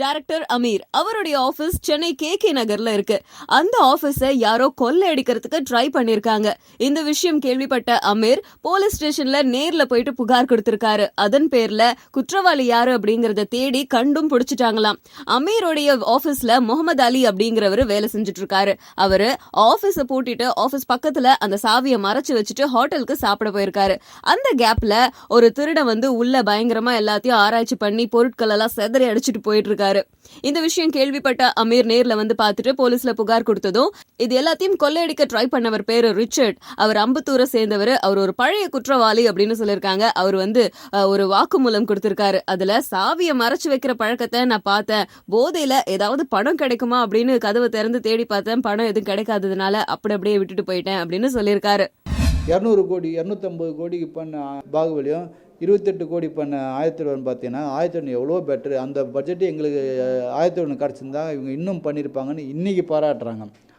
Director Amir அவருடைய office Chennai K நகர்ல இருக்கு. அந்த ஆபீஸை யாரோ கொள்ளை அடிக்கிறதுக்கு ட்ரை பண்ணிருக்காங்க. இந்த விஷயம் கேள்விப்பட்ட அமீர் போலீஸ் ஸ்டேஷன்ல நேர்ல போயிட்டு புகார் கொடுத்திருக்காரு. அதன் பேர்ல குற்றவாளி யாரு அப்படிங்கறத தேடி கண்டும் பிடிச்சிட்டாங்களாம். அமீருடைய ஆபீஸ்ல முகமது அலி அப்படிங்கிறவரு வேலை செஞ்சுட்டு இருக்காரு. அவரு ஆபீஸ பூட்டிட்டு ஆபீஸ் பக்கத்துல அந்த சாவியை மறைச்சு வச்சுட்டு ஹோட்டலுக்கு சாப்பிட போயிருக்காரு. அந்த கேப்ல ஒரு திருடன் வந்து உள்ள பயங்கரமா எல்லாத்தையும் ஆராய்ச்சி பண்ணி பொருட்கள் எல்லாம் செதறி அடிச்சுட்டு போயிட்டு இருக்காரு. இந்த விஷயம் கேள்விப்பட்ட அமீர் நேர்ல வந்து பார்த்துட்டு போலீஸ்ல புகார் கொடுத்ததும் இது எல்லாத்தையும் கொள்ளையடிக்க ட்ரை பண்ணவர் பேரு ரிச்சர்ட். அவர் அம்பத்தூரை சேர்ந்தவர். அவர் ஒரு பழைய குற்றவாளி அப்படின்னு சொல்லியிருக்காங்க. அவர் வந்து ஒரு வாக்குமூலம் கொடுத்திருக்காரு. அதுல சாவியை மறைச்சு வைக்கிற பழக்கத்தை நான் பார்த்தேன். போதையில ஏதாவது பணம் கிடைக்குமா அப்படின்னு கதவை திறந்து தேடி பார்த்தேன். பணம் எதுவும் கிடைக்காததுனால அப்படியே விட்டுட்டு போயிட்டேன் அப்படின்னு சொல்லியிருக்காரு. 200 கோடி 250 கோடிக்கு பண்ண பாகுபலியும் 28 கோடி பண்ண ஆயிரத்தி பார்த்தீங்கன்னா ஆயிரத்தி எவ்வளோ பெட்ரு. அந்த பட்ஜெட்டு எங்களுக்கு ஆயிரத்தி கிடச்சிருந்தா இவங்க இன்னும் பண்ணியிருப்பாங்கன்னு இன்றைக்கி பாராட்டுறாங்க.